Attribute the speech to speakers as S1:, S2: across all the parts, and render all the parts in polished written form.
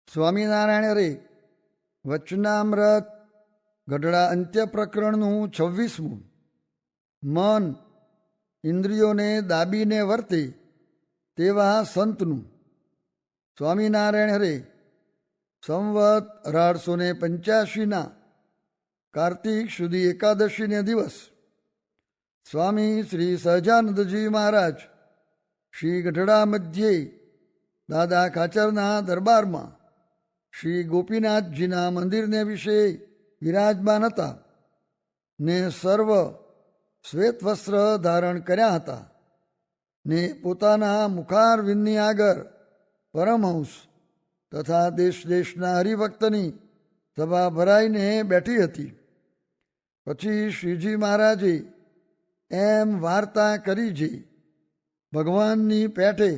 S1: સ્વામિનારાયણ હરે વચનામૃત ગઢડા અંત્ય પ્રકરણનું 26મું. મન ઇન્દ્રિયોને દાબીને વર્તે તેવા સંતનું. સ્વામિનારાયણ હરે સંવત 1885 કાર્તિક સુધી એકાદશીને દિવસ સ્વામી શ્રી સહજાનંદજી મહારાજ શ્રી ગઢડા મધ્યે દાદા ખાચરના દરબારમાં શ્રી ગોપીનાથજીના મંદિરને વિશે વિરાજમાન હતા ને સર્વ શ્વેત વસ્ત્ર ધારણ કર્યા હતા ને પોતાના મુખારવિંદની આગળ પરમહંસ તથા દેશ દેશના હરિભક્તની સભા ભરાઈને બેઠી હતી. પછી શ્રીજી મહારાજે એમ વાર્તા કરી છે, ભગવાનની પેઠે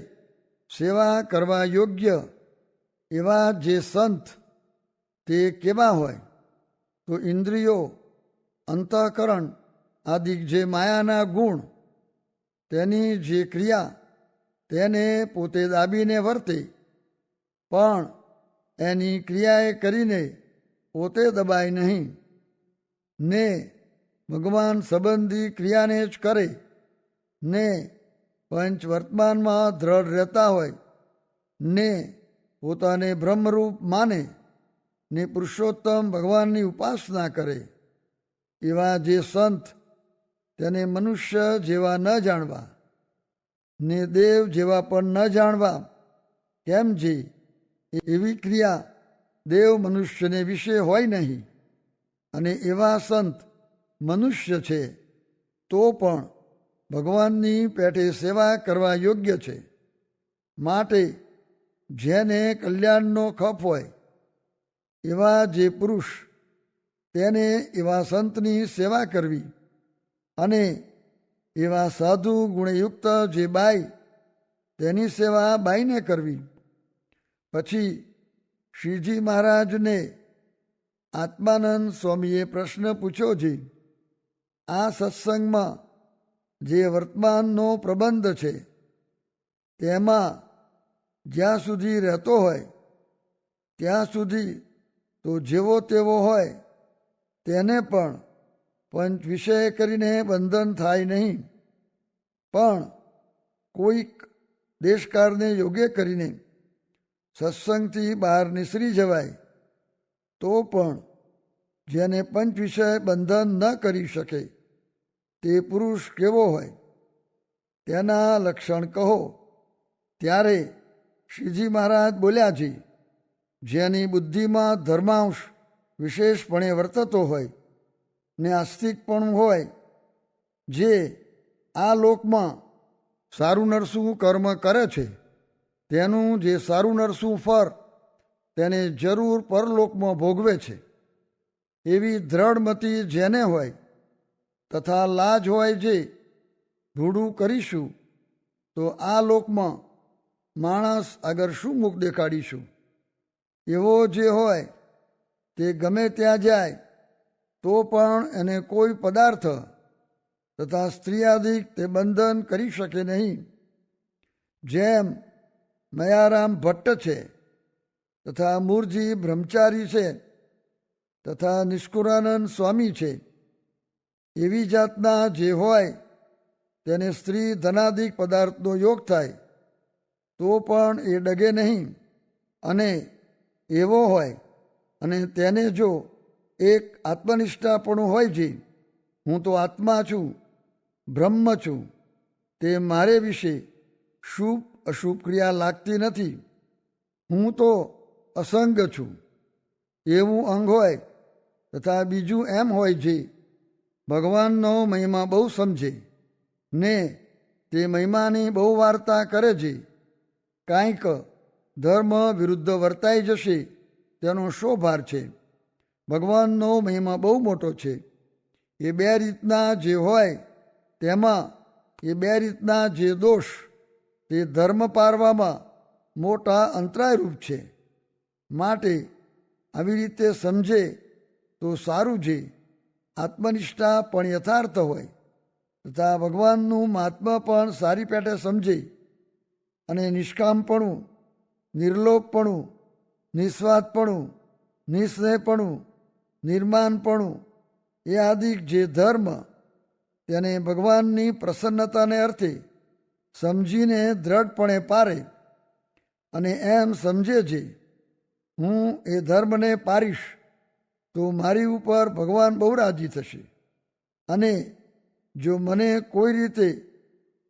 S1: સેવા કરવા યોગ્ય એવા જે સંત તે કેવા હોય? તો ઇન્દ્રિયો, અંતઃકરણ આદિ જે માયાના ગુણ, તેની જે ક્રિયા તેને પોતે દાબીને વર્તે, પણ એની ક્રિયાએ કરીને પોતે દબાય નહીં, ને ભગવાન સંબંધી ક્રિયાને જ કરે, ને પંચ વર્તમાનમાં દ્રઢ રહેતા હોય, ને પોતાને બ્રહ્મરૂપ માને, ને પુરુષોત્તમ ભગવાનની ઉપાસના કરે, એવા જે સંત તેને મનુષ્ય જેવા ન જાણવા ને દેવ જેવા પણ ન જાણવા, કેમ જે એવી ક્રિયા દેવ મનુષ્યને વિશે હોય નહીં, અને એવા સંત મનુષ્ય છે તો પણ ભગવાનની પેઠે સેવા કરવા યોગ્ય છે. માટે જેને કલ્યાણનો ખપ હોય એવા જે પુરુષ તેને એવા સંતની સેવા કરવી, અને એવા સાધુ ગુણયુક્ત જે બાઈ તેની સેવા બાઈને કરવી. પછી શ્રીજી મહારાજને આત્માનંદ સ્વામીએ પ્રશ્ન પૂછ્યો છે, આ સત્સંગમાં જે વર્તમાનનો પ્રબંધ છે તેમાં જ્યાં સુધી રહેતો હોય ત્યાં સુધી તો જેવો તેવો હોય તેને પણ પંચ વિષય કરીને બંધન થાય નહીં, પણ કોઈક દેશકાળને યોગ્ય કરીને સત્સંગથી બહાર નિસરી જવાય તો પણ જેને પંચ વિષય બંધન ન કરી શકે તે પુરુષ કેવો હોય તેના લક્ષણ કહો. ત્યારે શ્રીજી મહારાજ બોલ્યા છે, જેની બુદ્ધિમાં ધર્માંશ વિશેષપણે વર્તતો હોય ને આસ્તિકપણું હોય, જે આ લોકમાં સારું નરસું કર્મ કરે છે તેનું જે સારું નરસું ફળ તેને જરૂર પરલોકમાં ભોગવે છે, એવી દ્રઢમતી જેને હોય, તથા લાજ હોય જે ભૂડું કરીશું તો આ લોકમાં માણસ આગળ શું મુખ દેખાડીશું, એવો જે હોય તે ગમે ત્યાં જાય તો પણ એને કોઈ પદાર્થ તથા સ્ત્રીયાદિક તે બંધન કરી શકે નહીં. જેમ મયારામ ભટ્ટ છે, તથા મૂરજી બ્રહ્મચારી છે, તથા નિષ્કુરાનંદ સ્વામી છે, એવી જાતના જે હોય તેને સ્ત્રી ધનાદિક પદાર્થનો યોગ થાય તો પણ એ ડગે નહીં, અને એવો હોય અને તેને જો એક આત્મનિષ્ઠાપણું હોય છે, હું તો આત્મા છું, બ્રહ્મ છું, તે મારે વિશે શુભ અશુભ ક્રિયા લાગતી નથી, હું તો અસંગ છું, એવું અંગ હોય, તથા બીજું એમ હોય છે ભગવાનનો મહિમા બહુ સમજે ને તે મહિમાની બહુ વાર્તા કરે છે, કાંઈક ધર્મ વિરુદ્ધ વર્તાઈ જશે તેનો શો ભાર છે, ભગવાનનો મહિમા બહુ મોટો છે. એ બે રીતના જે હોય તેમાં એ બે રીતના જે દોષ તે ધર્મ પારવામાં મોટા અંતરાયરૂપ છે. માટે આવી રીતે સમજે તો સારું છે. આત્મનિષ્ઠા પણ યથાર્થ હોય, તથા ભગવાનનું મહાત્મા પણ સારી પેઠે સમજે, અને નિષ્કામપણું, નિર્લોભપણું નિસ્વાર્થપણું, નિસ્નેહપણું, નિર્માનપણું એ આદિ જે ધર્મ તેને ભગવાનની પ્રસન્નતાને અર્થે સમજીને દ્રઢપણે પારે અને એમ સમજે છે હું એ ધર્મને પારીશ તો મારી ઉપર ભગવાન બહુ રાજી થશે, અને જો મને કોઈ રીતે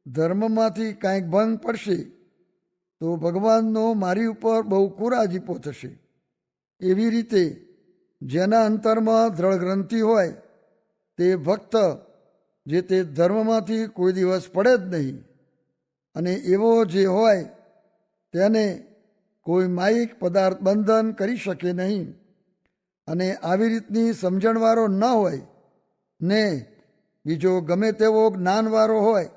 S1: ધર્મમાંથી કાંઈક ભંગ પડશે તો ભગવાનનો મારી ઉપર બહુ કુરાજીપો થશે. એવી રીતે જેના અંતરમાં દ્રઢ ગ્રંથિ હોય તે ભક્ત જે તે ધર્મમાંથી કોઈ દિવસ પડે જ નહીં, અને એવો જે હોય તેને કોઈ માયિક પદાર્થ બંધન કરી શકે નહીં, અને આવી રીતની સમજણવાળો ન હોય ને બીજો ગમે તેવો જ્ઞાનવાળો હોય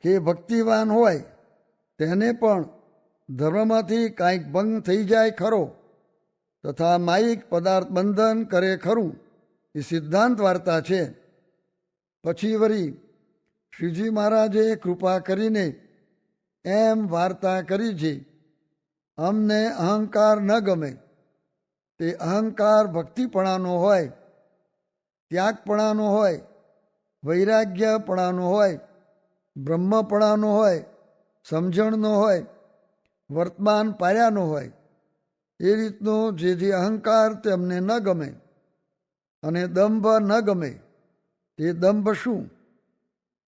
S1: કે ભક્તિવાન હોય તેને પણ ધર્મમાંથી કાંઈક ભંગ થઈ જાય ખરો તથા માયિક પદાર્થ બંધન કરે ખરું એ સિદ્ધાંત વાર્તા છે. પછી વળી શ્રીજી મહારાજે કૃપા કરીને એમ વાર્તા કરી છે, અમને અહંકાર ન ગમે. તે અહંકાર ભક્તિપણાનો હોય, ત્યાગપણાનો હોય, વૈરાગ્યપણાનો હોય, બ્રહ્મપણાનો હોય, સમજણનો હોય, વર્તમાન પાયાનો હોય. એ રીતનો જે અહંકાર તેમને ન ગમે. અને દંભ ન ગમે. તે દંભ શું?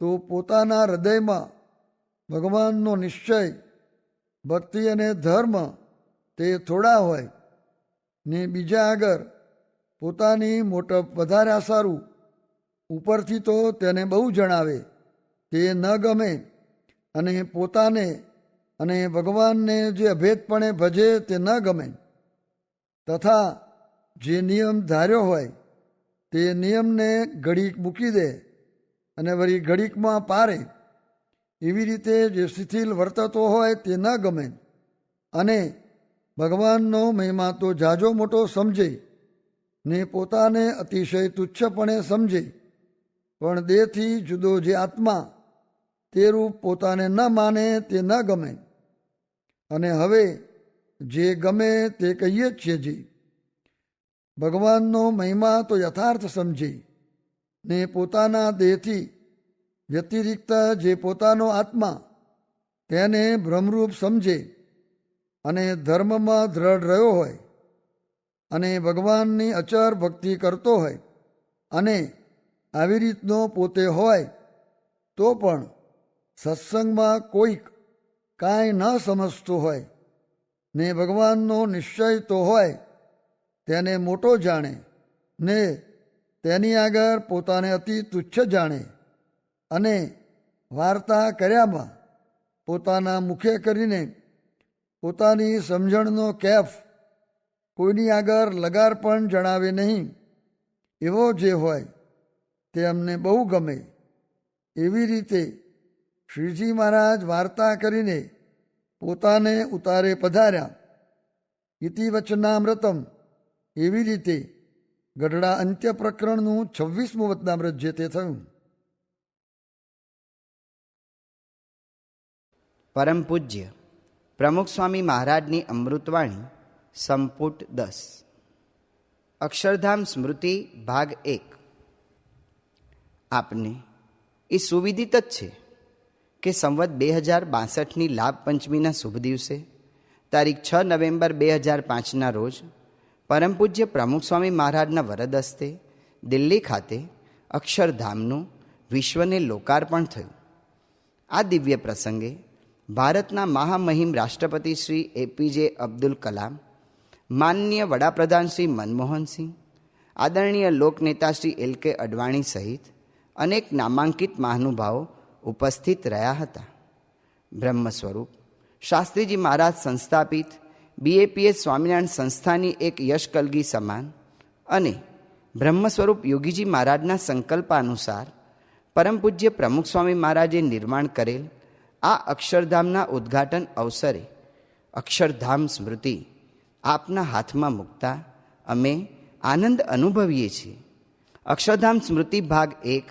S1: તો પોતાના હૃદયમાં ભગવાનનો નિશ્ચય, ભક્તિ અને ધર્મ તે થોડા હોય ને બીજા આગળ પોતાની મોટપ વધાર્યા સારું ઉપરથી તો તેને બહુ જણાવે તે ન ગમે, અને પોતાને અને ભગવાનને જે અભેદપણે ભજે તે ન ગમે, તથા જે નિયમ ધાર્યો હોય તે નિયમને ઘડીક મૂકી દે અને વળી ઘડીકમાં પારે. એવી રીતે જે શિથિલ વર્તતો હોય તે ન ગમે, અને ભગવાનનો મહિમા તો જાજો મોટો સમજે ને પોતાને અતિશય તુચ્છપણે સમજે, પણ દેહથી જુદો જે આત્મા તે રૂપ પોતાને ન માને તે ન ગમે. અને હવે જે ગમે તે કહીએ જ છીએ જે ભગવાનનો મહિમા તો યથાર્થ સમજે ને પોતાના દેહથી વ્યતિરિક્ત જે પોતાનો આત્મા તેને ભ્રમરૂપ સમજે અને ધર્મમાં દ્રઢ રહ્યો હોય અને ભગવાનની અચર ભક્તિ કરતો હોય અને આવી રીતનો પોતે હોય તો પણ સત્સંગમાં કોઈક કાંઈ ન સમજતો હોય ને ભગવાનનો નિશ્ચય તો હોય તેને મોટો જાણે ને તેની આગળ પોતાને અતિ તુચ્છ જાણે, અને વાર્તા કર્યામાં પોતાના મુખે કરીને પોતાની સમજણનો કેફ કોઈની આગળ લગાર પણ જણાવે નહીં, એવો જે હોય તે અમને બહુ ગમે. એવી રીતે શ્રીજી મહારાજ વાર્તા કરીને પોતાને ઉતારે પધાર્યા. ઇતિ વચનામૃતમ. એવી રીતે ગઢડા અંત્ય પ્રકરણનું 26મું વચનામૃત જે તે થયું.
S2: પરમ પૂજ્ય પ્રમુખ સ્વામી મહારાજની અમૃતવાણી સંપુટ 10 અક્ષરધામ સ્મૃતિ ભાગ 1. આપને એ સુવિદિત જ છે કે સંવત 2062ની લાભ પંચમીના શુભ દિવસે તારીખ 6 નવેમ્બર 2005ના રોજ પરમ પૂજ્ય પ્રમુખ સ્વામી મહારાજના વરદ હસ્તે દિલ્હી ખાતે અક્ષરધામનું વિશ્વને લોકાર્પણ થયું. આ દિવ્ય પ્રસંગે ભારતના મહામહિમ રાષ્ટ્રપતિ શ્રી એપીજે અબ્દુલ કલામ, માનનીય વડાપ્રધાન શ્રી મનમોહનસિંહ, આદરણીય લોકનેતા શ્રી એલ કે અડવાણી સહિત અનેક નામાંકિત મહાનુભાવો ઉપસ્થિત રહ્યા હતા. બ્રહ્મ સ્વરૂપ શાસ્ત્રીજી મહારાજ સંસ્થાપિત BAPS સ્વામિનારાયણ સંસ્થાની એક યશકલગી સમાન અને બ્રહ્મ સ્વરૂપ યોગીજી મહારાજના સંકલ્પાનુસાર પરમ પૂજ્ય પ્રમુખ સ્વામી મહારાજે નિર્માણ કરેલ આ અક્ષરધામના ઉદ્ઘાટન અવસરે અક્ષરધામ સ્મૃતિ આપના હાથમાં મૂકતા અમે આનંદ અનુભવીએ છીએ. અક્ષરધામ સ્મૃતિ ભાગ 1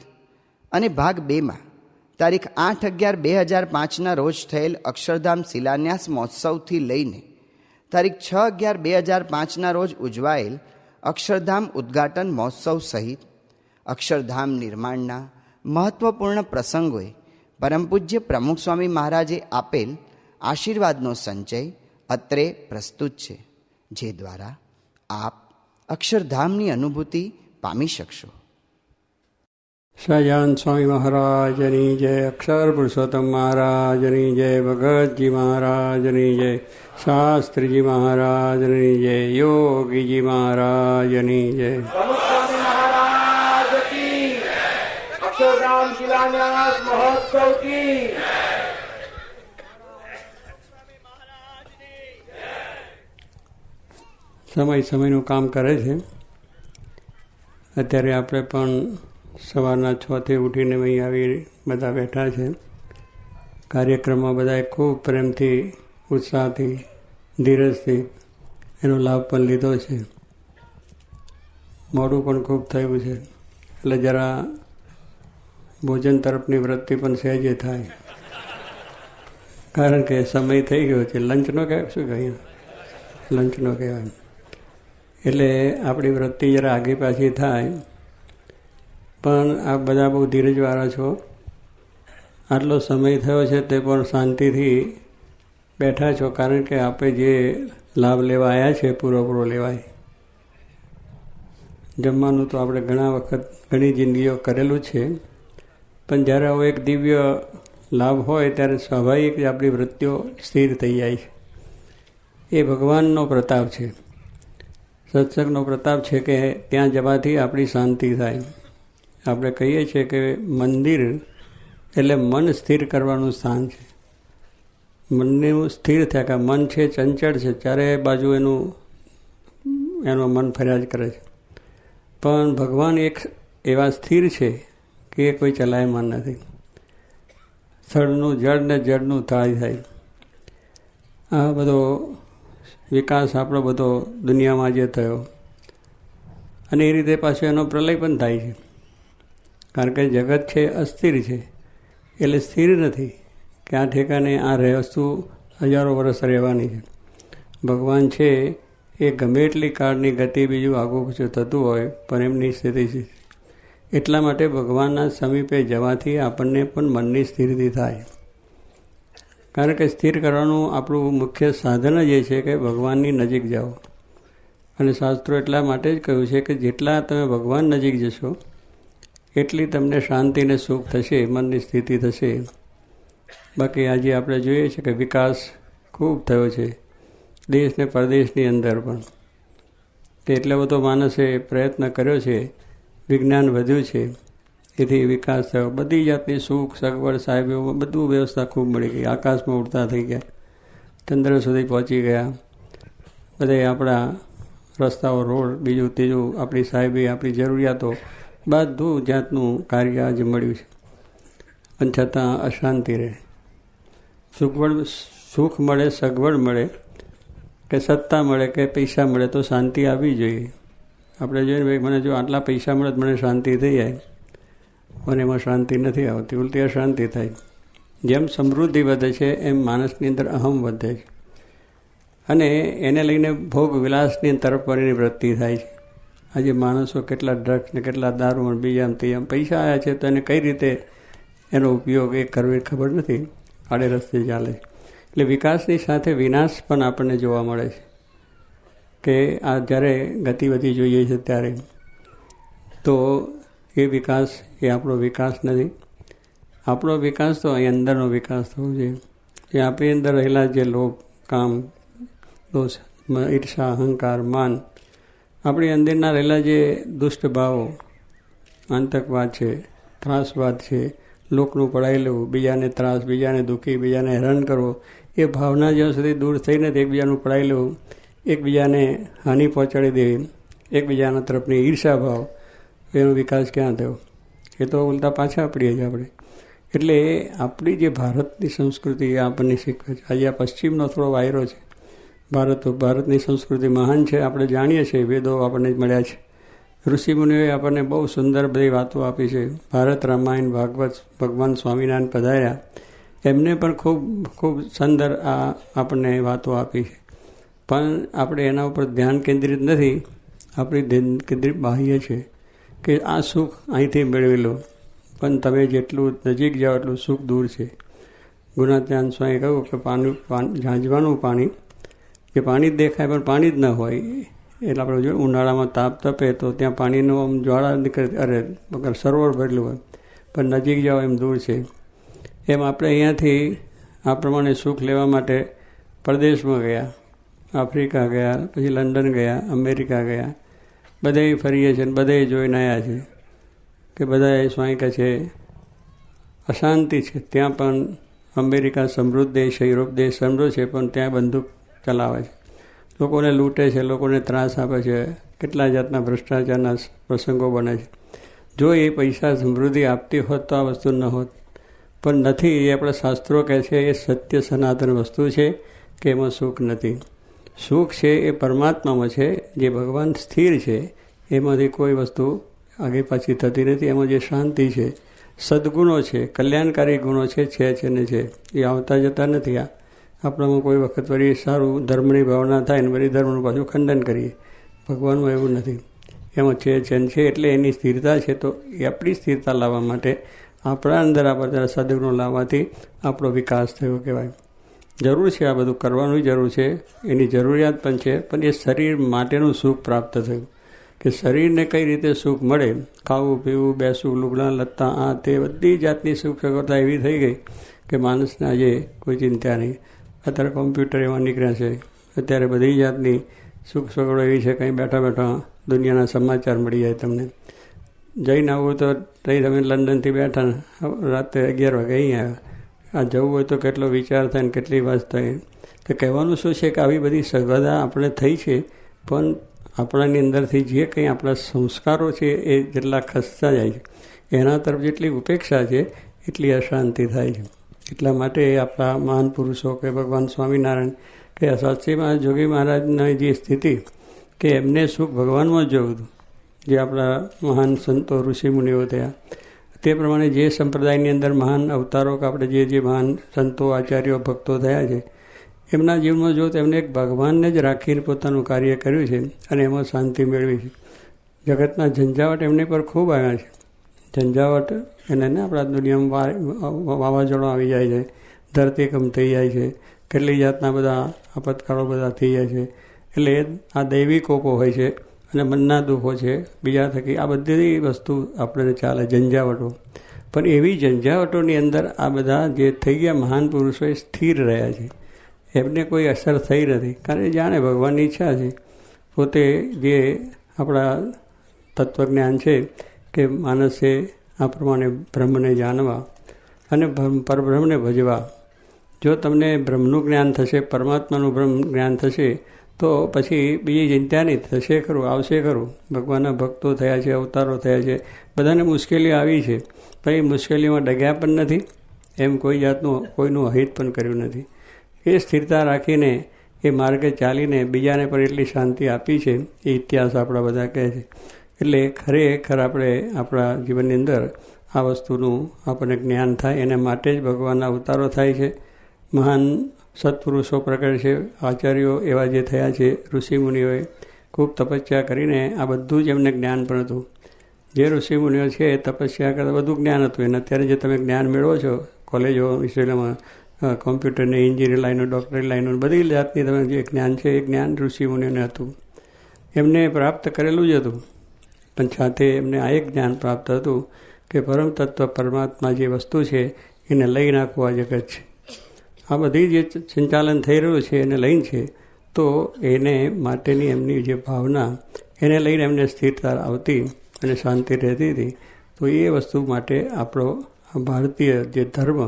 S2: અને ભાગ 2માં તારીખ 8/11/2005ના રોજ થયેલ અક્ષરધામ શિલાન્યાસ મહોત્સવથી લઈને તારીખ 6/11/2005ના રોજ ઉજવાયેલ અક્ષરધામ ઉદ્ઘાટન મહોત્સવ સહિત અક્ષરધામ નિર્માણના મહત્વપૂર્ણ પ્રસંગોએ પરમ પૂજ્ય પ્રમુખ સ્વામી મહારાજે આપેલ આશીર્વાદનો સંચય અત્રે પ્રસ્તુત છે, જે દ્વારા આપ અક્ષરધામની અનુભૂતિ પામી શકશો.
S3: સહજાનંદ સ્વામી મહારાજની જય, અક્ષર પુરુષોત્તમ મહારાજની જય, ભગતજી મહારાજની જય, શાસ્ત્રીજી મહારાજની જય, યોગીજી મહારાજની જય.
S4: अक्षरधाम शिलान्यास महोत्सव की
S3: સમય સમયનું કામ કરે છે. અત્યારે આપણે પણ સવારના 6થી ઉઠીને અહીં આવી બધા બેઠા છે. કાર્યક્રમમાં બધાએ ખૂબ પ્રેમથી, ઉત્સાહથી, ધીરજથી એનો લાભ પણ લીધો છે. મોડું પણ ખૂબ થયું છે, એટલે જરા ભોજન તરફની વૃત્તિ પણ સહેજે થાય, કારણ કે સમય થઈ ગયો છે. લંચનો કહેવાય, શું કહીએ, લંચનો કહેવાય. એટલે આપણી વૃત્તિ જરા આગી પાછી થાય. પણ આપ બધા બહુ ધીરજવાળા છો. આટલો સમય થયો છે તે પણ શાંતિથી બેઠા છો, કારણ કે આપણે જે લાભ લેવા આવ્યા છે પૂરો લેવાય. જમવાનું તો આપણે ઘણા વખત ઘણી જિંદગીઓ કરેલું છે, પણ જ્યારે આવો એક દિવ્ય લાભ હોય ત્યારે સ્વાભાવિક આપણી વૃત્તિઓ સ્થિર થઈ જાય છે. એ ભગવાનનો પ્રતાપ છે, સત્સંગનો પ્રતાપ છે કે ત્યાં જવાથી આપણી શાંતિ થાય. આપણે કહીએ છીએ કે મંદિર એટલે મન સ્થિર કરવાનું સ્થાન છે. મનનું સ્થિર થયા કે મન છે ચંચળ છે, ચારે બાજુ એનું મન ફર્યા જ કરે છે. પણ ભગવાન એક એવા સ્થિર છે કે એ કોઈ ચલાયમાન નથી. સ્થળનું જળ ને જળનું થાળી થાય. આ બધો વિકાસ આપણો બધો દુનિયામાં જે થયો, અને એ રીતે પાછો એનો પ્રલય પણ થાય છે. કારણ કે જગત છે અસ્થિર છે, એટલે સ્થિર નથી કે આ ઠેકાને આ વસ્તુ હજારો વર્ષ રહેવાની છે. ભગવાન છે એ ગમે એટલી કાળની ગતિ બીજું આગું પાછું થતું હોય પણ એમની સ્થિતિ છે. એટલા માટે ભગવાનના સમીપે જવાથી આપણને પણ મનની સ્થિરતા થાય. કારણ કે સ્થિર કરવાનું આપણું મુખ્ય સાધન જ એ છે કે ભગવાનની નજીક જાઓ. અને શાસ્ત્રો એટલા માટે જ કહ્યું છે કે જેટલા તમે ભગવાન નજીક જશો એટલી તમને શાંતિ અને સુખ થશે, મનની સ્થિતિ થશે. બાકી આજે આપણે જોઈએ છીએ કે વિકાસ ખૂબ થયો છે દેશ ને પરદેશની અંદર પણ. કે એટલો બધો માણસે પ્રયત્ન કર્યો છે, વિજ્ઞાન વધ્યું છે, એથી વિકાસ થયો. બધી જાતની સુખ સગવડ સાહેબોમાં બધું વ્યવસ્થા ખૂબ મળી ગઈ. આકાશમાં ઉડતા થઈ ગયા, ચંદ્ર સુધી પહોંચી ગયા. બધે આપણા રસ્તાઓ, રોડ, બીજું ત્રીજું, આપણી સાહેબી, આપણી જરૂરિયાતો, બધું જાતનું કાર્ય આજે મળ્યું છે. પણ છતાં અશાંતિ રહે. સુખ મળે, સગવડ મળે કે સત્તા મળે કે પૈસા મળે તો શાંતિ આવવી જોઈએ. આપણે જોઈએ ને, ભાઈ મને જો આટલા પૈસા મળે તો મને શાંતિ થઈ જાય, પણ એમાં શાંતિ નથી આવતી, ઉલટી અશાંતિ થાય. જેમ સમૃદ્ધિ વધે છે એમ માણસની અંદર અહમ વધે છે, અને એને લઈને ભોગ વિલાસની તરફ વળીની વૃત્તિ થાય છે. આજે માણસો કેટલા ડ્રગ્સ ને કેટલા દારૂ અને બીજા તેમ પૈસા આવ્યા છે તો એને કઈ રીતે એનો ઉપયોગ એ કરવો એ ખબર નથી, આડે રસ્તે ચાલે. એટલે વિકાસની સાથે વિનાશ પણ આપણને જોવા મળે છે. કે આ જ્યારે ગતિ વધી જોઈએ છે ત્યારે તો એ વિકાસ એ આપણો વિકાસ નથી. આપણો વિકાસ તો અહીં અંદરનો વિકાસ થવો જોઈએ. એ આપણી અંદર રહેલા જે લોભ, કામ, દોષ, ઈર્ષા, અહંકાર, માન, આપણી અંદરના રહેલા જે દુષ્ટ ભાવો, આતંકવાદ છે, ત્રાસવાદ છે, લોકનું પડાવી લેવું, બીજાને ત્રાસ, બીજાને દુઃખી, બીજાને હેરાન કરવો, એ ભાવના જ્યાં સુધી દૂર થઈ નથી, એકબીજાનું પડાવી લેવું, એકબીજાને હાનિ પહોંચાડી દેવી, એકબીજાના તરફની ઈર્ષા ભાવ, એનો વિકાસ ક્યાં થયો? એ તો ઉલટા પાછા પડીએ છીએ આપણે. એટલે આપણી જે ભારતની સંસ્કૃતિ એ આપણને શીખવે છે. આજે આ પશ્ચિમનો થોડો વાયરો છે. ભારતની સંસ્કૃતિ મહાન છે, આપણે જાણીએ છીએ, વેદો આપણને જ મળ્યા છે. ઋષિમુનિઓએ આપણને બહુ સુંદર બધી વાતો આપી છે. ભારત, રામાયણ, ભાગવત, ભગવાન સ્વામિનારાયણ પધાર્યા, એમને પણ ખૂબ ખૂબ સુંદર આ આપણને વાતો આપી છે. પણ આપણે એના ઉપર ધ્યાન કેન્દ્રિત નથી, આપણી ધ્યાન કેન્દ્રિત બાહ્ય છે કે આ સુખ અહીંથી મેળવી લો, પણ તમે જેટલું નજીક જાઓ એટલું સુખ દૂર છે. ગુણાત્યાન સ્વામીએ કહ્યું કે ઝાંઝવાનું પાણી, કે પાણી જ દેખાય પણ પાણી જ ન હોય. એટલે આપણે જો ઉનાળામાં તાપ તપે તો ત્યાં પાણીનો આમ જ્વાળા નીકળે, અરે વગર સરોવર ભરેલું હોય, પણ નજીક જાઓ એમ દૂર છે. એમ આપણે અહીંયાથી આ પ્રમાણે સુખ લેવા માટે પરદેશમાં ગયા, આફ્રિકા ગયા, પછી લંડન ગયા, અમેરિકા ગયા, બધે ફરીએ છીએ, બધે જોઈને આવ્યા છે કે બધાએ સ્વામી કહે છે અશાંતિ છે. ત્યાં પણ અમેરિકા સમૃદ્ધ દેશ છે, યુરોપ દેશ સમૃદ્ધ છે, પણ ત્યાં બંદૂક ચલાવે છે, લોકોને લૂંટે છે, લોકોને ત્રાસ આપે છે, કેટલા જાતના ભ્રષ્ટાચારના પ્રસંગો બને છે. જો એ પૈસા સમૃદ્ધિ આપતી હોત તો આ વસ્તુ ન હોત, પણ નથી. એ આપણા શાસ્ત્રો કહે છે એ સત્ય સનાતન વસ્તુ છે કે એમાં સુખ નથી. સુખ છે એ પરમાત્મામાં છે, જે ભગવાન સ્થિર છે, એમાંથી કોઈ વસ્તુ આગે પાછી થતી નથી. એમાં જે શાંતિ છે, સદગુણો છે, કલ્યાણકારી ગુણો છે ને છે, એ આવતા જતા નથી. આપણામાં કોઈ વખત વળી સારું ધર્મની ભાવના થાય ને વળી ધર્મનું પાછું ખંડન કરીએ. ભગવાનમાં એવું નથી, એમાં છે એટલે એની સ્થિરતા છે. તો એ આપણી સ્થિરતા લાવવા માટે આપણા અંદર આ બધા સદગુણો લાવવાથી આપણો વિકાસ થયો કહેવાય. જરૂર છે, આ બધું કરવાનું જરૂર છે, એની જરૂરિયાત પણ છે, પણ એ શરીર માટેનું સુખ પ્રાપ્ત થયું. કે શરીરને કઈ રીતે સુખ મળે, ખાવું પીવું, બેસવું, લુગડા લત્તા, આ તે બધી જાતની સુખ સગવડતા એવી થઈ ગઈ કે માણસને આજે કોઈ ચિંતા નહીં. અત્યારે કોમ્પ્યુટર એવા નીકળ્યા છે, અત્યારે બધી જાતની સુખ સગવડો એવી છે, કંઈ બેઠા બેઠા દુનિયાના સમાચાર મળી જાય તમને. જઈને આવવું તો તઈ તમે લંડનથી બેઠા રાતે 11 વાગે અહીં આવ્યા. આ જવું હોય તો કેટલો વિચાર થાય ને કેટલી વાત થાય. તો કહેવાનું શું છે કે આવી બધી સગવડતા આપણે થઈ છે, પણ આપણાની અંદરથી જે કંઈ આપણા સંસ્કારો છે એ જેટલા ખસતા જાય છે, એના તરફ જેટલી ઉપેક્ષા છે એટલી અશાંતિ થાય છે. એટલા માટે આપણા મહાન પુરુષો કે ભગવાન સ્વામિનારાયણ કે સાચીમાં જોગી મહારાજની જે સ્થિતિ કે એમને સુખ ભગવાનમાં જોયું હતું, જે આપણા મહાન સંતો ઋષિમુનિઓ થયા તે પ્રમાણે જે સંપ્રદાયની અંદર મહાન અવતારો કે આપણે જે મહાન સંતો આચાર્યો ભક્તો થયા છે, એમના જીવનમાં જો તેમને એક ભગવાનને જ રાખીને પોતાનું કાર્ય કર્યું છે અને એમાં શાંતિ મેળવી છે. જગતના ઝંઝાવટ એમની પર ખૂબ આવ્યા છે. ઝંઝાવટ એને ને આપણા દુનિયામાં વાવાઝોડો આવી જાય છે, ધરતીકંપ થઈ જાય છે, કેટલી જાતના બધા આપતકાળો બધા થઈ જાય છે. એટલે આ દૈવી કોપો હોય છે અને મનના દુઃખો છે બીજા થકી, આ બધી વસ્તુ આપણે ચાલે ઝંઝાવટો. પણ એવી ઝંઝાવટોની અંદર આ બધા જે થઈ ગયા મહાન પુરુષો એ સ્થિર રહ્યા છે, એમને કોઈ અસર થઈ નથી. કારણ કે જાણે ભગવાનની ઈચ્છા છે. પોતે જે આપણા તત્વજ્ઞાન છે કે માણસે આ પ્રમાણે બ્રહ્મને જાણવા અને પરબ્રહ્મને ભજવા. જો તમને બ્રહ્મનું જ્ઞાન થશે, પરમાત્માનું બ્રહ્મ જ્ઞાન થશે, તો પછી બીજી ચિંતા નહીં, થશે ખરું, આવશે ખરું. ભગવાનના ભક્તો થયા છે, અવતારો થયા છે, બધાને મુશ્કેલીઓ આવી છે, પણ એ મુશ્કેલીઓમાં ડગ્યા પણ નથી, એમ કોઈ જાતનું કોઈનું અહિત પણ કર્યું નથી. એ સ્થિરતા રાખીને એ માર્ગે ચાલીને બીજાને પણ એટલી શાંતિ આપી છે, એ ઇતિહાસ આપણા બધા કહે છે. એટલે ખરેખર આપણે આપણા જીવનની અંદર આ વસ્તુનું આપણને જ્ઞાન થાય, એના માટે જ ભગવાનના અવતારો થાય છે. મહાન સત્પુરુષો પ્રગટ છે, આચાર્યો એવા જે થયા છે, ઋષિમુનિઓએ ખૂબ તપસ્યા કરીને આ બધું જ એમને જ્ઞાન પણ હતું. જે ઋષિમુનિઓ છે એ તપસ્યા કરતાં બધું જ્ઞાન હતું. અને અત્યારે જે તમે જ્ઞાન મેળવો છો કોલેજો વિશ્વમાં, કોમ્પ્યુટરની, એન્જિનિયરિંગ લાઈનો, ડૉક્ટરી લાઈનો, બધી જાતની તમે જે જ્ઞાન છે એ જ્ઞાન ઋષિમુનિઓને હતું, એમને પ્રાપ્ત કરેલું જ હતું. પણ સાથે એમને આ એક જ્ઞાન પ્રાપ્ત હતું કે પરમ તત્વ પરમાત્મા જે વસ્તુ છે એને લઈ નાખવું આ જગત છે. આ બધી જે સંચાલન થઈ રહ્યું છે એને લઈને છે, તો એને માટેની એમની જે ભાવના એને લઈને એમને સ્થિરતા આવતી અને શાંતિ રહેતી હતી. તો એ વસ્તુ માટે આપણો ભારતીય જે ધર્મ,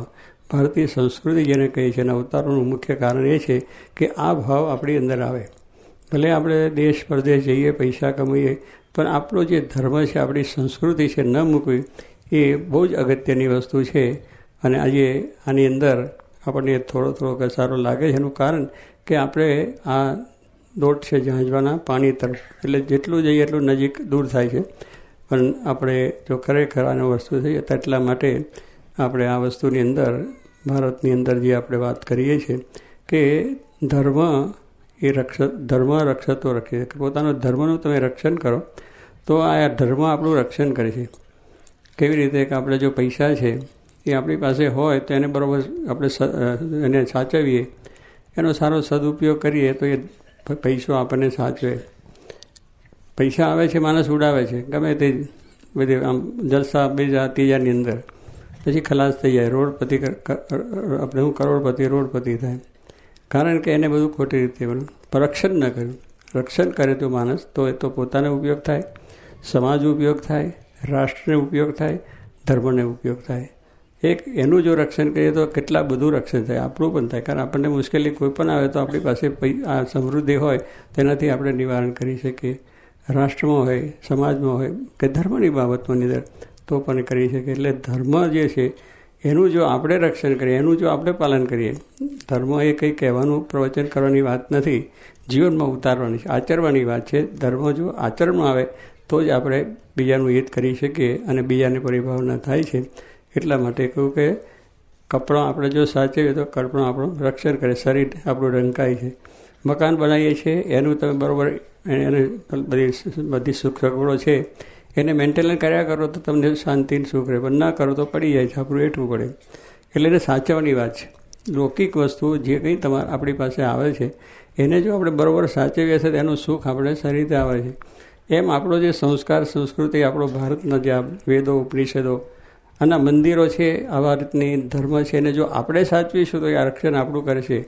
S3: ભારતીય સંસ્કૃતિ જેને કહી છે, એના અવતારોનું મુખ્ય કારણ એ છે કે આ ભાવ આપણી અંદર આવે. ભલે આપણે દેશ પરદેશ જઈએ, પૈસા કમાઈએ, પણ આપણો જે ધર્મ છે, આપણી સંસ્કૃતિ છે, ન મૂકવી એ બહુ જ અગત્યની વસ્તુ છે. અને આજે આની અંદર આપણને થોડો ઘસારો લાગે છે. એનું કારણ કે આપણે આ દોટ છે ઝાંઝવાના પાણી તરફ, એટલે જેટલું જઈએ એટલું નજીક દૂર થાય છે. પણ આપણે જો ખરેખર આનો વસ્તુ થઈ તો એટલા માટે આપણે આ વસ્તુની અંદર ભારતની અંદર જે આપણે વાત કરીએ છીએ કે ધર્મ એ ધર્મ રક્ષતો રખે છે. પોતાનો ધર્મનું તમે રક્ષણ કરો તો આ ધર્મ આપણું રક્ષણ કરે છે. કેવી રીતે કે આપણે જો પૈસા છે એ આપણી પાસે હોય તો એને બરાબર આપણે એને સાચવીએ, એનો સારો સદુપયોગ કરીએ તો એ પૈસો આપણને સાચવે. પૈસા આવે છે, માણસ ઉડાવે છે ગમે તે બધી આમ જલસા બીજા ત્રીજાની અંદર, પછી ખલાસ થઈ જાય, રોડપતિ આપણે હું કરોડપતિ રોડપતિ થાય. કારણ કે એને બધું ખોટી રીતે રક્ષણ ન કર્યું. રક્ષણ કરે તો માણસ તો એ તો પોતાને ઉપયોગ થાય, સમાજ ઉપયોગ થાય, રાષ્ટ્રને ઉપયોગ થાય, ધર્મને ઉપયોગ થાય. એક એનું જો રક્ષણ કરીએ તો કેટલા બધું રક્ષણ થાય, આપણું પણ થાય. કારણ આપણને મુશ્કેલી કોઈ પણ આવે તો આપણી પાસે આ સમૃદ્ધિ હોય તેનાથી આપણે નિવારણ કરી શકીએ. રાષ્ટ્રમાં હોય, સમાજમાં હોય કે ધર્મની બાબતમાં અંદર તો પણ કરી શકીએ. એટલે ધર્મ જે છે એનું જો આપણે રક્ષણ કરીએ, એનું જો આપણે પાલન કરીએ, ધર્મ એ કંઈ કહેવાનું પ્રવચન કરવાની વાત નથી, જીવનમાં ઉતારવાની છે, આચરવાની વાત છે. ધર્મ જો આચરણમાં આવે તો જ આપણે બીજાનું હિત કરી શકીએ અને બીજાની પરિભાવના થાય છે. એટલા માટે કહું કે કપડાં આપણે જો સાચવીએ તો કપડાં આપણું રક્ષણ કરે, શરીર આપણું રંકાય છે. મકાન બનાવીએ છીએ એનું તમે બરાબર એને બધી સુખ સગવડો છે એને મેન્ટેનન્સ કર્યા કરો તો તમને શાંતિને સુખ રહે, પણ ના કરો તો પડી જાય છે, આપણું એઠવું પડે. એટલે એને સાચવવાની વાત છે. લૌકિક વસ્તુ જે કંઈ આપણી પાસે આવે છે એને જો આપણે બરાબર સાચવીએ છીએ તો એનું સુખ આપણે સારી રીતે આવે છે. એમ આપણો જે સંસ્કાર સંસ્કૃતિ, આપણો ભારતના જે વેદો ઉપનિષદો અને મંદિરો છે, આવા રીતની ધર્મ છે, એને જો આપણે સાચવીશું તો એ રક્ષણ આપણું કરશે.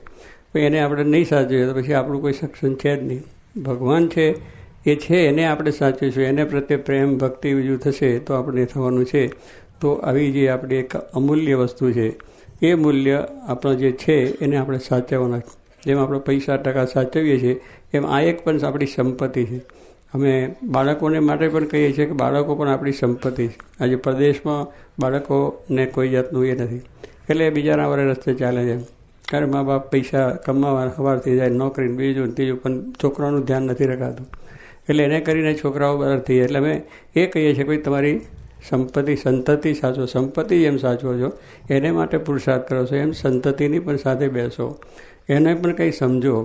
S3: પણ એને આપણે નહીં સાચવીએ તો પછી આપણું કોઈ સક્ષમ છે જ નહીં. ભગવાન છે એ છે એને આપણે સાચવીશું, એને પ્રત્યે પ્રેમ ભક્તિ બીજું થશે તો આપણે થવાનું છે. તો આવી જે આપણી એક અમૂલ્ય વસ્તુ છે એ મૂલ્ય આપણો જે છે એને આપણે સાચવવાના. જેમ આપણે પૈસા ટકા સાચવીએ છીએ એમ આ એક પણ આપણી સંપત્તિ છે. અમે બાળકોને માટે પણ કહીએ છીએ કે બાળકો પણ આપણી સંપત્તિ છે. આજે પ્રદેશમાં બાળકોને કોઈ જાતનું એ નથી, એટલે બીજાના વડે રસ્તે ચાલે છે. કારણ મા બાપ પૈસા કમાવા સવારથી જાય નોકરીને બીજું ત્રીજું, પણ છોકરાઓનું ધ્યાન નથી રખાતું. એટલે એને કરીને છોકરાઓ બહાર થઈ જાય. એટલે અમે એ કહીએ છીએ કે તમારી સંતતિ સાચવો, સંપત્તિ જેમ સાચવો છો એને માટે પુરુષાર્થ કરો છો એમ સંતતિની પણ સાથે બેસો, એને પણ કંઈ સમજો,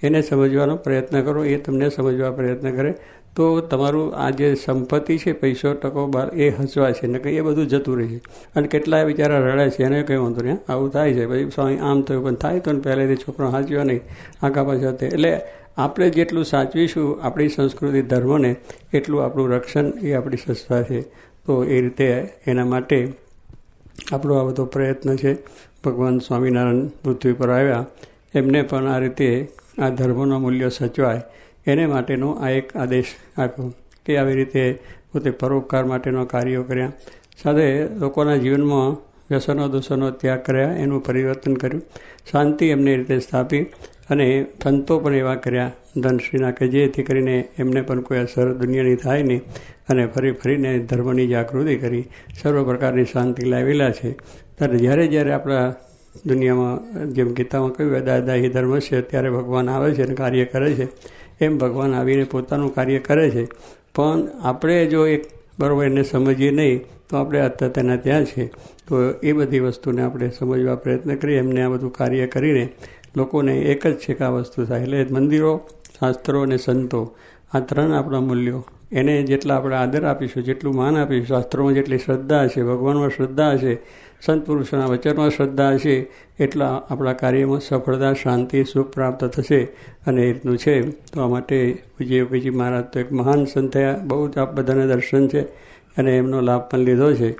S3: એને સમજવાનો પ્રયત્ન કરો, એ તમને સમજવા પ્રયત્ન કરે તો તમારું આ જે સંપત્તિ છે પૈસો ટકો બાર એ હસવા છે ને કંઈ એ બધું જતું રહે છે. અને કેટલાય બિચારા રડે છે એને કંઈ વાંધો નહીં, આવું થાય છે પછી સ્વામી આમ થયું, પણ થાય તો ને પહેલેથી છોકરો સાચવ્યો નહીં આગા પાછા તે. એટલે આપણે જેટલું સાચવીશું આપણી સંસ્કૃતિ ધર્મને એટલું આપણું રક્ષણ એ આપણી સંસ્થા છે. તો એ રીતે એના માટે આપણો આ બધો પ્રયત્ન છે. ભગવાન સ્વામિનારાયણ પૃથ્વી પર આવ્યા, એમને પણ આ રીતે આ ધર્મનો મૂલ્ય સચવાય એને માટેનો આ એક આદેશ આપ્યો કે આવી રીતે પોતે પરોપકાર માટેનો કાર્યો કર્યા, સાથે લોકોના જીવનમાં વ્યસનો દૂષણો ત્યાગ કર્યા, એનું પરિવર્તન કર્યું, શાંતિ એમને રીતે સ્થાપી અને સંતો પણ એવા કર્યા ધનશ્રીના કે જેથી કરીને એમને પણ કોઈ અસર દુનિયાની થાય નહીં અને ફરીને ધર્મની જાગૃતિ કરી સર્વ પ્રકારની શાંતિ લાવેલા છે. ત્યારે જ્યારે આપણા દુનિયામાં જેમ ગીતામાં કહ્યું દાદા હિ ધર્મ છે, ત્યારે ભગવાન આવે છે અને કાર્ય કરે છે. એમ ભગવાન આવીને પોતાનું કાર્ય કરે છે. પણ આપણે જો એક બરાબર એને સમજીએ નહીં તો આપણે અત્યારે તેના ત્યાં છે. તો એ બધી વસ્તુને આપણે સમજવા પ્રયત્ન કરીએ, એમને આ બધું કાર્ય કરીને લોકોને એક જ છે કે આ વસ્તુ થાય. એટલે મંદિરો, શાસ્ત્રો અને સંતો આ ત્રણ આપણા મૂલ્યો, એને જેટલા આપણે આદર આપીશું, જેટલું માન આપીશું, શાસ્ત્રોમાં જેટલી શ્રદ્ધા હશે, ભગવાનમાં શ્રદ્ધા હશે, સંત પુરુષોના વચનમાં શ્રદ્ધા હશે, એટલા આપણા કાર્યમાં સફળતા, શાંતિ, સુખ પ્રાપ્ત થશે. અને એ રીતનું છે. તો આ માટે વિજય યોગીજી મહારાજ તો એક મહાન સંત થયા, બહુ જ આપ બધાને દર્શન છે અને એમનો લાભ પણ લીધો છે.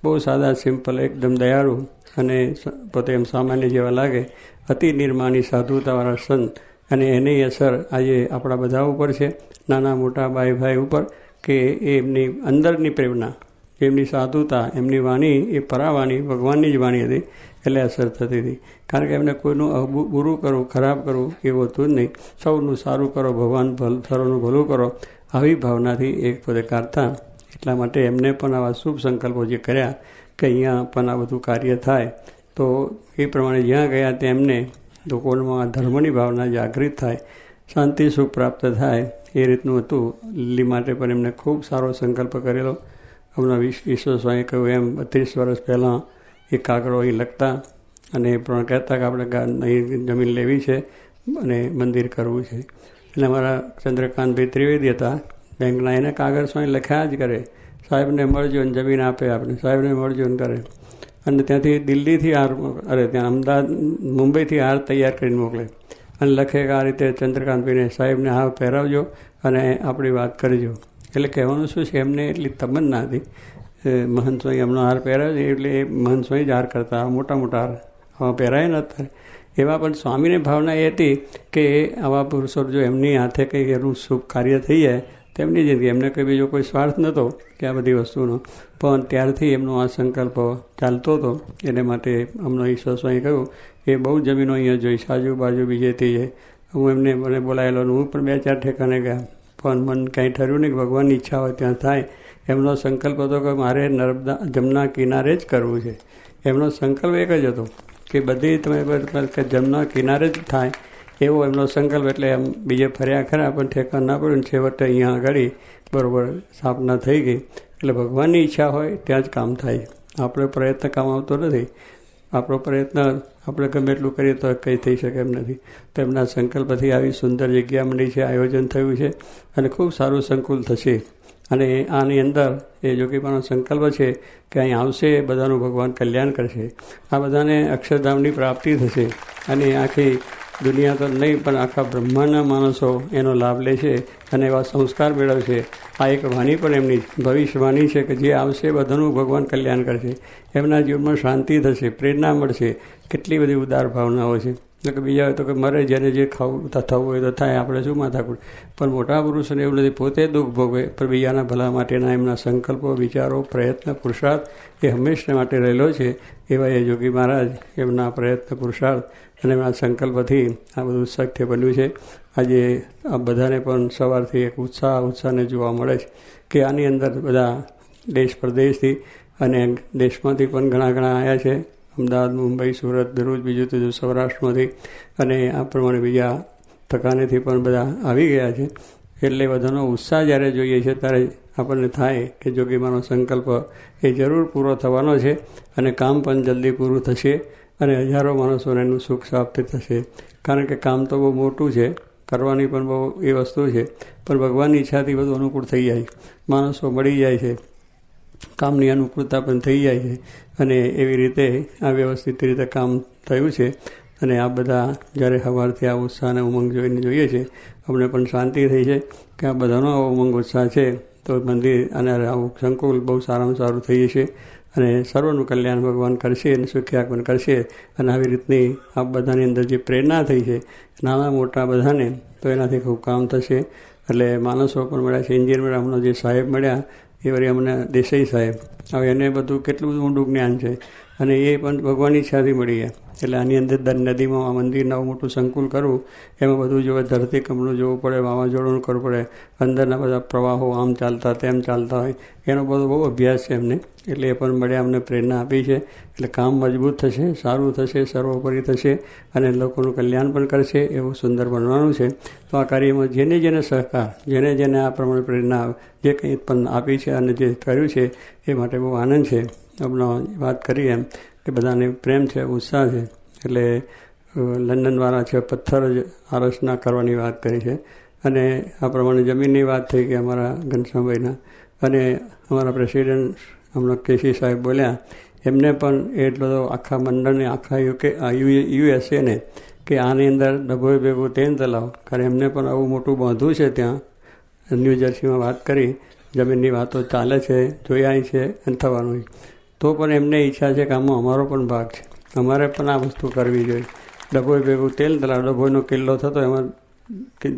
S3: બહુ સાદા સિમ્પલ, એકદમ દયાળુ અને પોતે એમ સામાન્ય જેવા લાગે, અતિ નિર્માની સાધુતાવાળા સંત. અને એની અસર આજે આપણા બધા ઉપર છે, નાના મોટા ભાઈ ઉપર, કે એમની અંદરની પ્રેરણા, એમની સાધુતા, એમની વાણી એ પરાવાણી ભગવાનની જ વાણી હતી, એટલે અસર થતી હતી. કારણ કે એમને કોઈનું બુરું કરવું, ખરાબ કરવું એવું હતું જ નહીં. સૌનું સારું કરો, ભગવાન સર્વનું ભલું કરો, આવી ભાવનાથી એક પોતે કરતા. એટલા માટે એમને પણ આવા શુભ સંકલ્પો જે કર્યા કે અહીંયા પણ આ બધું કાર્ય થાય, તો એ પ્રમાણે જ્યાં ગયા ત્યાં એમને લોકોમાં ધર્મની ભાવના જાગૃત થાય, શાંતિ સુખ પ્રાપ્ત થાય, એ રીતનું હતું. લીલી માટે પણ એમને ખૂબ સારો સંકલ્પ કરેલો. હમણાં ઈશ્વર સ્વામી કહ્યું એમ 32 વર્ષ પહેલાં એ કાગળો અહીં લખતા અને એ પણ કહેતા કે આપણે અહીં જમીન લેવી છે અને મંદિર કરવું છે. એટલે અમારા ચંદ્રકાંતભાઈ ત્રિવેદી હતા બેંકના, એને કાગળ સ્વામી લખ્યા જ કરે, સાહેબને મળજો ને જમીન આપે આપણે, સાહેબને મળજો ને કરે. અને ત્યાંથી દિલ્હીથી હાર, ત્યાં અમદાવાદ મુંબઈથી હાર તૈયાર કરીને મોકલે અને લખે કે આ રીતે ચંદ્રકાંતભાઈને સાહેબને હાર પહેરાવજો અને આપણી વાત કરજો. એટલે કહેવાનું શું છે, એમને એટલી તમન્ના હતી મહંત સ્વામી એમનો હાર પહેરાવે એટલે એ મહંત સ્વામી જ હાર કરતા, મોટા મોટા હાર આવા પહેરાય ન હતા. એવા પણ સ્વામીની ભાવના એ હતી કે આવા પુરુષો જો એમની હાથે કંઈ એનું શુભ કાર્ય થઈ જાય તેમની જિંદગી, એમને કંઈ બીજો કોઈ સ્વાર્થ નહોતો કે આ બધી વસ્તુનો, પણ ત્યારથી એમનો આ સંકલ્પ ચાલતો હતો. એને માટે અમનો ઈશ્વર સ્વામી કહ્યું એ બહુ જમીનો અહીંયા જોઈશ, આજુબાજુ બીજે તે જાય. હું એમને મને બોલાયેલો, હું પણ 2-4 ઠેકાણે ગયા, પણ મને કાંઈ ઠર્યું નહીં કે ભગવાનની ઈચ્છા હોય ત્યાં થાય. એમનો સંકલ્પ હતો કે મારે નર્મદા જમના કિનારે જ કરવું છે. એમનો સંકલ્પ એક જ હતો કે બધી તમે જમના કિનારે જ થાય એવો એમનો સંકલ્પ. એટલે એમ બીજે ફર્યા ખરા પણ ઠેકાણ ના પડ્યું ને છેવટે અહીંયા આગળ બરાબર સ્થાપના થઈ ગઈ. એટલે ભગવાનની ઈચ્છા હોય ત્યાં જ કામ થાય. આપણો પ્રયત્ન કામ આવતો નથી. આપણો પ્રયત્ન આપણે ગમે એટલું કરીએ તો કંઈ થઈ શકે એમ નથી. તો એમના સંકલ્પથી આવી સુંદર જગ્યા મળી છે, આયોજન થયું છે અને ખૂબ સારું સંકુલ થશે. અને આની અંદર એ જોગીબાનો સંકલ્પ છે કે અહીં આવશે બધાનું ભગવાન કલ્યાણ કરશે, આ બધાને અક્ષરધામની પ્રાપ્તિ થશે અને આખી દુનિયા તો નહીં પણ આખા બ્રહ્માંડના માણસો એનો લાભ લે છે અને એવા સંસ્કાર મેળવશે. આ એક વાણી પણ એમની ભવિષ્યવાણી છે કે જે આવશે બધાનું ભગવાન કલ્યાણ કરશે, એમના જીવનમાં શાંતિ થશે, પ્રેરણા મળશે. કેટલી બધી ઉદાર ભાવનાઓ છે. એટલે કે બીજા હોય તો કે મરે, જેને જે ખાવું થવું હોય તો થાય, આપણે શું માથાકૂટ. પણ મોટા પુરુષોને એવું નથી, પોતે દુઃખ ભોગવે પણ બીજાના ભલા માટેના એમના સંકલ્પો, વિચારો, પ્રયત્ન, પુરુષાર્થ એ હંમેશા માટે રહેલો છે. એવા એ જોગી મહારાજ એમના પ્રયત્ન, પુરુષાર્થ અને એમના સંકલ્પથી આ બધું શક્ય બન્યું છે. આજે આ બધાને પણ સવારથી એક ઉત્સાહને જોવા મળે છે કે આની અંદર બધા દેશ પ્રદેશથી અને દેશમાંથી પણ ઘણા આવ્યા છે. અમદાવાદ, મુંબઈ, સુરત, ભરૂચ, બીજું ત્રીજું સૌરાષ્ટ્રમાંથી અને આ પ્રમાણે બીજા ઠકાનેથી પણ બધા આવી ગયા છે. એટલે બધાનો ઉત્સાહ જ્યારે જોઈએ છે ત્યારે આપણને થાય કે જોગીમાનો સંકલ્પ એ જરૂર પૂરો થવાનો છે અને કામ પણ જલ્દી પૂરું થશે અને હજારો માણસોને એનું સુખ પ્રાપ્ત થશે. કારણ કે કામ તો બહુ મોટું છે, કરવાની પણ બહુ એ વસ્તુ છે, પણ ભગવાનની ઈચ્છાથી બધું અનુકૂળ થઈ જાય, માણસો મળી જાય છે, કામની અનુકૂળતા પણ થઈ જાય છે અને એવી રીતે આ વ્યવસ્થિત રીતે કામ થયું છે. અને આ બધા જ્યારે સવારથી આ ઉત્સાહ અને ઉમંગ જોઈને જોઈએ છે, અમને પણ શાંતિ થઈ છે કે આ બધાનો આવો ઉમંગ ઉત્સાહ છે તો મંદિર અને આવું સંકુલ બહુ સારામાં સારું થઈ જશે અને સર્વનું કલ્યાણ ભગવાન કરશે અને સુખ્યાપન કરશે. અને આવી રીતની આ બધાની અંદર જે પ્રેરણા થઈ છે નાના મોટા બધાને, તો એનાથી ખૂબ કામ થશે. એટલે માણસો પણ મળ્યા છે, એન્જિનિયર મળ્યા, હમણાં જે સાહેબ મળ્યા એ વળી અમને દેસાઈ સાહેબ, હવે એને બધું કેટલું બધું ઊંડું જ્ઞાન છે અને એ પણ ભગવાનની ઈચ્છાથી મળી ગયા. એટલે આની અંદર નદીમાં આ મંદિર નવું મોટું સંકુલ કરવું, એમાં બધું જોવે, ધરતીકંપનું જોવું પડે, વાવાઝોડું કરવું પડે, અંદરના બધા પ્રવાહો આમ ચાલતા તેમ ચાલતા હોય, એનો બધો બહુ અભ્યાસ છે એમને. એટલે એ પણ મળ્યા, અમને પ્રેરણા આપી છે. એટલે કામ મજબૂત થશે, સારું થશે, સર્વોપરી થશે અને લોકોનું કલ્યાણ પણ કરશે, એવું સુંદર બનવાનું છે. તો આ કાર્યમાં જેને જેને સહકાર, જેને આ પ્રમાણે પ્રેરણા જે કંઈ પણ આપી છે અને જે કર્યું છે એ માટે બહુ આનંદ છે. હમણાં વાત કરી એમ કે બધાને પ્રેમ છે, ઉત્સાહ છે. એટલે લંડનવાળા છે, પથ્થર જ આરસના કરવાની વાત કરી છે અને આ પ્રમાણે જમીનની વાત થઈ કે અમારા ઘનશ્યામભાઈના અને અમારા પ્રેસિડેન્ટ હમણાં કેસી સાહેબ બોલ્યા, એમને પણ એટલો આખા મંડળને, આખા યુએસએને કે આની અંદર ડભોઈ ભેગું તેન તલાવ, કારણ એમને પણ આવું મોટું બાંધવું છે ત્યાં ન્યૂ જર્સીમાં વાત કરી, જમીનની વાતો ચાલે છે, જોયા છે અને થવાનું. તો પણ એમને ઈચ્છા છે કે આમાં અમારો પણ ભાગ છે, અમારે પણ આ વસ્તુ કરવી જોઈએ. ડભોઈ ભેગું તેલ તલાવ, ડભોઈનો કિલ્લો થતો, એમાં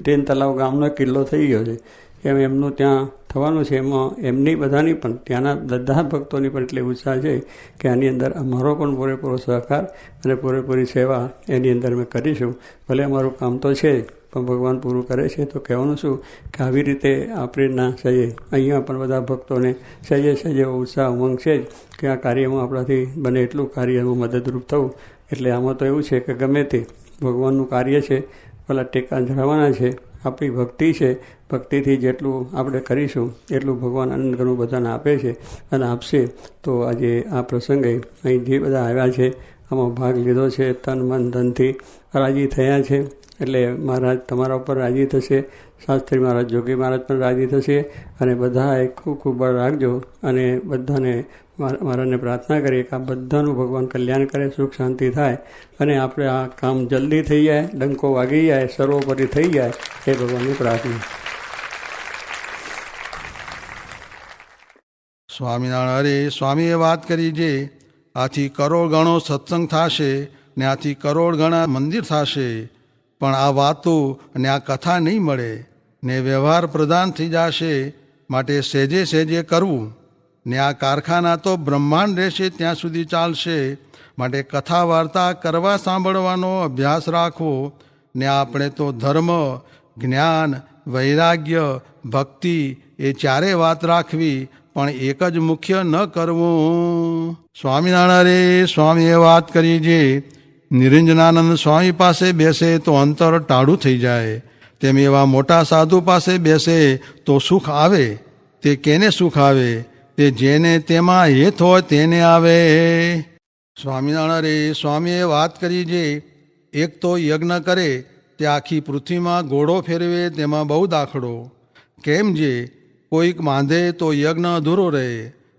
S3: તેન તલાવ ગામનો કિલ્લો થઈ ગયો છે, એમ એમનું ત્યાં થવાનું છે. એમાં એમની બધાની પણ, ત્યાંના બધા ભક્તોની પણ એટલી ઉત્સાહ છે કે આની અંદર અમારો પણ પૂરેપૂરો સહકાર અને પૂરેપૂરી સેવા એની અંદર અમે કરીશું. ભલે અમારું કામ તો છે પણ ભગવાન પૂરું કરે છે. તો કહેવાનું શું કે આવી રીતે આ પ્રેરણા સહજે અહીંયા પણ બધા ભક્તોને સહજે ઉત્સાહ ઉમંગ છે જ કે આ કાર્યમાં આપણાથી બને એટલું કાર્યમાં મદદરૂપ થવું. એટલે આમાં તો એવું છે કે ગમે તે ભગવાનનું કાર્ય છે, પેલા ટેકા ધરવાના છે, આપણી ભક્તિ છે, ભક્તિથી જેટલું આપણે કરીશું એટલું ભગવાન આનંદ ઘણું બધાને આપે છે અને આપશે. તો આજે આ પ્રસંગે અહીં જે બધા આવ્યા છે આમાં ભાગ લીધો છે, તન મન ધનથી રાજી થયા છે એટલે મહારાજ તમારા ઉપર રાજી થશે, શાસ્ત્રી મહારાજ, જોગી મહારાજ પણ રાજી થશે. અને બધાએ ખૂબ ખૂબ બળ રાખજો. અને બધાને મહારાજને પ્રાર્થના કરીએ કે આ બધાનું ભગવાન કલ્યાણ કરે, સુખ શાંતિ થાય અને આપણે આ કામ જલ્દી થઈ જાય, ડંકો વાગી જાય, સર્વોપરી થઈ જાય, એ ભગવાનની પ્રાર્થના.
S5: સ્વામિનારાયણ. અરે સ્વામીએ વાત કરી છે, આથી કરોડ ગણો સત્સંગ થશે ને આથી કરોડ ગણા મંદિર થશે, પણ આ વાતો અને આ કથા નહીં મળે ને વ્યવહાર પ્રધાન થઈ જશે. માટે સહેજે સહેજે કરવું ને આ કારખાના તો બ્રહ્માંડ રહેશે ત્યાં સુધી ચાલશે. માટે કથા વાર્તા કરવા સાંભળવાનો અભ્યાસ રાખવો ને આપણે તો ધર્મ, જ્ઞાન, વૈરાગ્ય, ભક્તિ એ ચારે વાત રાખવી, પણ એક જ મુખ્ય ન કરવું. સ્વામિનારાયણ. સ્વામીએ વાત કરી છે, નિરંજનાનંદ સ્વામી પાસે બેસે તો અંતર ટાળું થઈ જાય, તેમ એવા મોટા સાધુ પાસે બેસે તો સુખ આવે. તે કેને સુખ આવે? તે જેને તેમાં હેત હોય તેને આવે. સ્વામિનારાયણ. સ્વામીએ વાત કરી છે, એક તો યજ્ઞ કરે તે આખી પૃથ્વીમાં ઘોડો ફેરવે તેમાં બહુ દાખલો. કેમ જે કોઈક માંધે તો યજ્ઞ અધૂરો રહે,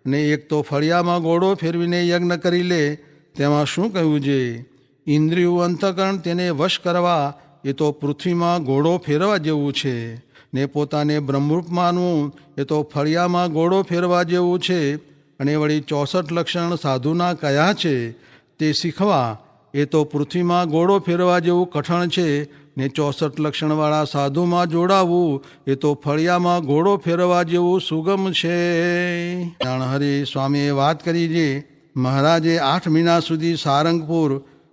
S5: ને એક તો ફળિયામાં ઘોડો ફેરવીને યજ્ઞ કરી લે, તેમાં શું કહ્યું છે? ઇન્દ્રિયો અંતઃકરણ તેને વશ કરવા એ તો પૃથ્વીમાં ઘોડો ફેરવા જેવું છે, ને પોતાને બ્રહ્મરૂપ માનવું એ તો ફળિયામાં ઘોડો ફેરવા જેવું છે. અને વળી 64 લક્ષણ સાધુના કયા છે તે શીખવા એ તો પૃથ્વીમાં ઘોડો ફેરવા જેવું કઠણ છે, ને 64 લક્ષણવાળા સાધુમાં જોડાવું એ તો ફળિયામાં ઘોડો ફેરવા જેવું સુગમ છે. હરિ. સ્વામીએ વાત કરી છે, મહારાજે 8 મહિના સુધી સારંગપુર,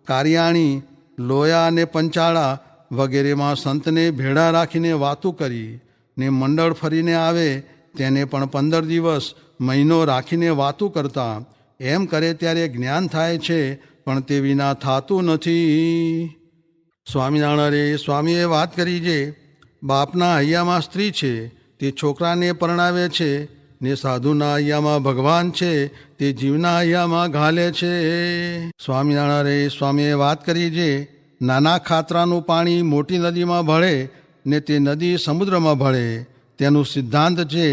S5: કારિયાણી, લોયા અને પંચાળા વગેરેમાં સંતને ભેળા રાખીને વાતું કરી, ને મંડળ ફરીને આવે તેને પણ 15 દિવસ, મહિનો રાખીને વાતું કરતા. એમ કરે ત્યારે જ્ઞાન થાય છે, પણ તે વિના થતું નથી. સ્વામિનારાયણ. સ્વામીએ વાત કરી છે, બાપના હૈયામાં સ્ત્રી છે તે છોકરાને પરણાવે છે, ને સાધુના હૈયામાં ભગવાન છે તે જીવના હૈયામાં ઘાલે છે. સ્વામિનારાયણ. સ્વામીએ વાત કરી છે, નાના ખાતરાનું પાણી મોટી નદીમાં ભળે ને તે નદી સમુદ્રમાં ભળે, તેનું સિદ્ધાંત છે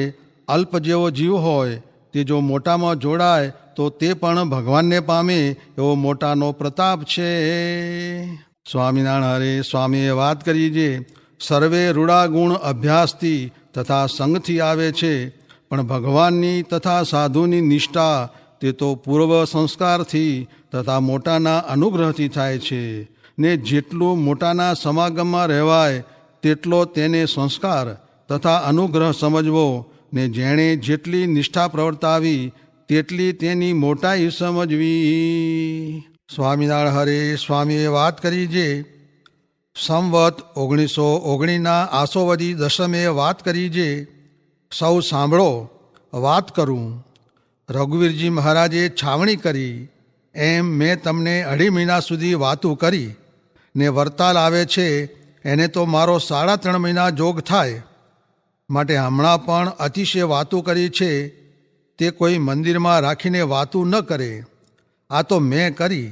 S5: અલ્પ જેવો જીવ હોય તે જો મોટામાં જોડાય તો તે પણ ભગવાનને પામે, એવો મોટાનો પ્રતાપ છે. સ્વામિનારાયણ. સ્વામીએ વાત કરી છે, સર્વે રૂડા ગુણ અભ્યાસથી તથા સંગથી આવે છે, પણ ભગવાનની તથા સાધુની નિષ્ઠા તે તો પૂર્વ સંસ્કારથી તથા મોટાના અનુગ્રહથી થાય છે. ને જેટલું મોટાના સમાગમમાં રહેવાય તેટલો તેને સંસ્કાર તથા અનુગ્રહ સમજવો, ને જેણે જેટલી નિષ્ઠા પ્રવર્તાવી તેટલી તેની મોટાઈ સમજવી. સ્વામિનારાયણ. હરે. સ્વામીએ વાત કરી છે, સંવત 1919ના આસોવદી દશમે વાત કરી છે, સૌ સાંભળો વાત કરું. રઘુવીરજી મહારાજે છાવણી કરી એમ મેં તમને 2.5 મહિના સુધી વાતું કરી, ને વરતાલ આવે છે એને તો મારો 3.5 મહિના જોગ થાય. માટે હમણાં પણ અતિશય વાતું કરી છે તે કોઈ મંદિરમાં રાખીને વાતું ન કરે. આ તો મેં કરી.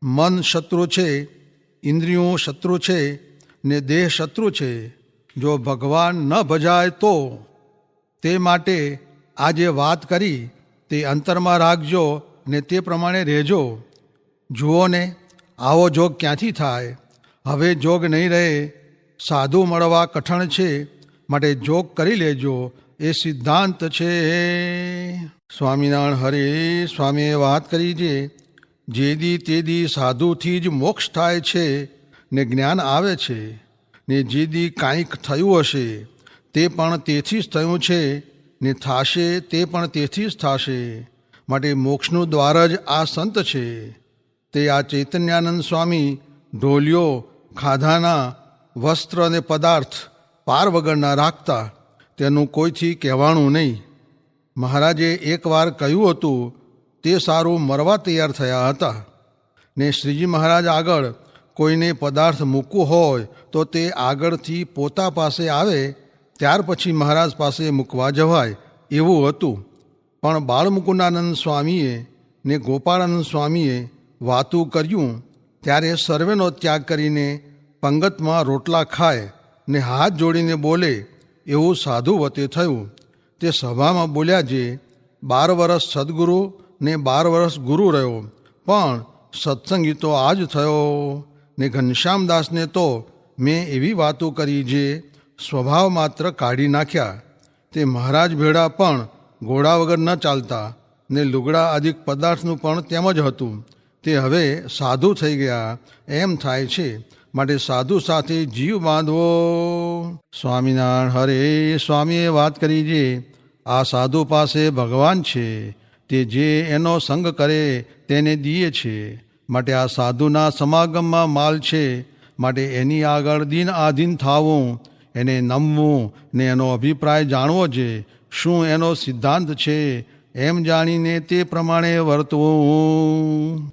S5: મન શત્રુ છે, ઇન્દ્રિયો શત્રુ છે, ને દેહ શત્રુ છે. જો ભગવાન ન ભજાય તો તે માટે આ જે વાત કરી તે અંતરમાં રાખજો ને તે પ્રમાણે રહેજો. જુઓ ને આવો જોગ ક્યાંથી થાય? હવે જોગ નહીં રહે. સાધુ મળવા કઠણ છે, માટે જોગ કરી લેજો, એ સિદ્ધાંત છે. સ્વામિનારાયણ. હરે. સ્વામીએ વાત કરી છે, જેદી તેદી સાધુથી જ મોક્ષ થાય છે ને જ્ઞાન આવે છે, ને જેદી કાંઈક થયું હશે તે પણ તેથી જ થયું છે, ને થાશે તે પણ તેથી જ થશે. માટે મોક્ષનું દ્વાર જ આ સંત છે. તે આ ચૈતન્યાનંદ સ્વામી ઢોલિયો, ખાધાના, વસ્ત્ર અને પદાર્થ પાર વગરના રાખતા, તેનું કોઈથી કહેવાનું નહીં. મહારાજે એકવાર કહ્યું હતું તે સારું મરવા તૈયાર થયા હતા, ને શ્રીજી મહારાજ આગળ કોઈને પદાર્થ મૂકવું હોય તો તે આગળથી પોતા પાસે આવે ત્યાર પછી મહારાજ પાસે મૂકવા જવાય એવું હતું. પણ બાળમુકુંદાનંદ સ્વામીએ ને ગોપાળાનંદ સ્વામીએ વાતું કર્યું ત્યારે સર્વેનો ત્યાગ કરીને પંગતમાં રોટલા ખાય ને હાથ જોડીને બોલે એવું સાધુ વતે થયું. તે સભામાં બોલ્યા જે 12 વર્ષ સદગુરુ ને 12 વર્ષ ગુરુ રહ્યો, પણ સત્સંગી તો આજ થયો. ને ઘનશ્યામદાસને તો મેં એવી વાતો કરી જે સ્વભાવ માત્ર કાઢી નાખ્યા. તે મહારાજ ભેળા પણ ઘોડા વગર ન ચાલતા ને લુગડા અધિક પદાર્થનું પણ તેમ જ હતું. તે હવે સાધુ થઈ ગયા એમ થાય છે, માટે સાધુ સાથે જીવ બાંધવો. સ્વામિનારાયણ. હરે સ્વામીએ વાત કરી જે આ સાધુ પાસે ભગવાન છે, તે જે એનો સંગ કરે તેને દીએ છે. માટે આ સાધુના સમાગમમાં માલ છે, માટે એની આગળ દિન આધીન થાવું, એને નમવું ને એનો અભિપ્રાય જાણવો છે. શું એનો સિદ્ધાંત છે એમ જાણીને તે પ્રમાણે વર્તવું.